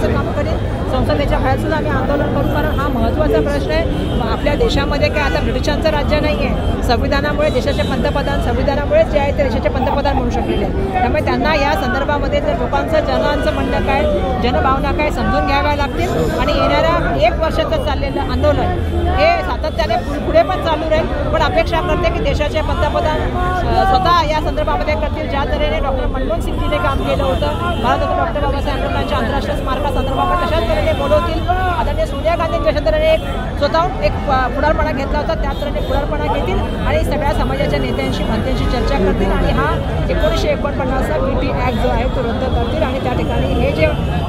महत्त्वाचं काम करेल। संसदेच्या बाहेर सुद्धा आम्ही आंदोलन करू, कारण हा महत्त्वाचा प्रश्न आहे। आपल्या देशामध्ये काय आता ब्रिटिशांचं राज्य नाही आहे। संविधानामुळे देशाचे पंतप्रधान, संविधानामुळेच जे आहे ते देशाचे पंतप्रधान म्हणू शकलेले आहेत। त्यामुळे त्यांना या संदर्भामध्ये जर लोकांचं जनांचं म्हणणं काय, जनभावना काय समजून घ्याव्या लागतील आणि येणाऱ्या 1 वर्षाचं चाललेलं आंदोलन हे सातत्याने पुढे पण चालू राहील। पण अपेक्षा करते की देशाचे पंतप्रधान स्वतः या संदर्भामध्ये करतील। ज्या तऱ्हेने डॉक्टर मनमोहन सिंगजीने काम केलं होतं, भारतरत्न डॉक्टर बाबासाहेब आंबेडकरांच्या आंतरराष्ट्रीय स्मारकासंदर्भात तशाच तऱ्हेने बोलवतील। आदरणीय सोनिया गांधींच्या तऱ्हेने स्वतःहून एक पुढारपणा घेतला होता, त्याच तऱ्हेने पुढारपणा घेतील आणि सगळ्या समाजाच्या नेत्यांशी मंत्र्यांशी चर्चा करतील आणि हा 1949चा BT ॲक्ट जो आहे तो रद्द करतील आणि त्या ठिकाणी हे जे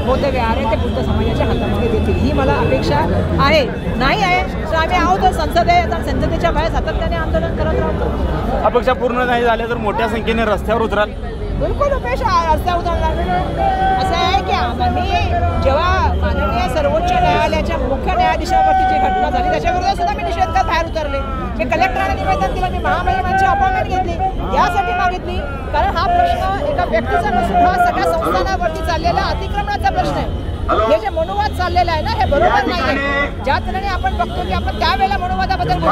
बौद्ध विहार आहे ते बुद्ध समाजाच्या हातामध्ये देतील, ही मला अपेक्षा आहे। नाही आहे तर आम्ही आहोत संसदेच्या बाहेर सातत्याने आंदोलन करत राहतो। अपेक्षा पूर्ण नाही झाल्या तर मोठ्या संख्येने रस्त्यावर उतराल? बिलकुल उपेश रस्त्यावर उतरणार। असं आहे की मी जेव्हा माननीय सर्वोच्च न्यायालयाच्या मुख्य न्यायाधीशावरती जी घटना झाली त्याच्याविरोधात सुद्धा मी निषेध बाहेर उतरले। मी कलेक्टरांना निवेदन दिलं, मी महामहिमांची अपॉइंटमेंट घेतली, यासाठी मागितली कारण हा प्रश्न एका व्यक्तीचा नसून हा सगळ्या संस्थानावरती चाललेला अतिक्रमणाचा प्रश्न आहे। हे जे मनोवाद चाललेला आहे ना हे बरोबर नाही आहे। ज्या तऱ्हेने आपण बघतो की आपण त्यावेळेला मनोवादाबद्दल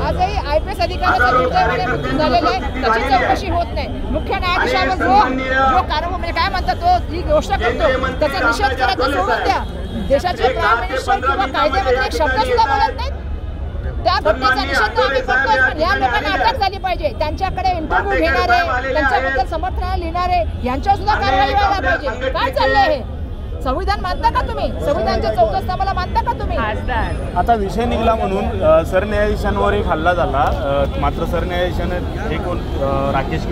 आजही IPS अधिकाऱ्याचा दुर्दैवाने झालेला आहे, त्याची चौकशी होत नाही। मुख्य न्यायाधीशावर जो कारवाई म्हणजे काय म्हणतात तो जी गोष्ट करतो त्याचा निषेध करायचा सोडून द्या। देशाचे प्राईम मिनिस्टर किंवा कायद्यामध्ये एक शब्द सुद्धा बोलत नाहीत, त्या घटनेचा निषेध आम्ही करतोय। पण या लोकांना अटक झाली पाहिजे, त्यांच्याकडे इंटरव्ह्यू घेणारे, त्यांच्याबद्दल समर्थनाला लिहिणारे यांच्यावर सुद्धा कारवाई व्हायला पाहिजे। काय चाललंय हे? संविधान मानता का तुम्ही? संविधानाच्या 14 स्तंभाला मानता का तुम्ही? आता विषय निघला म्हणून सरन्यायाधीशांवर एक हल्ला झाला, मात्र सरन्यायाधीशाने राकेश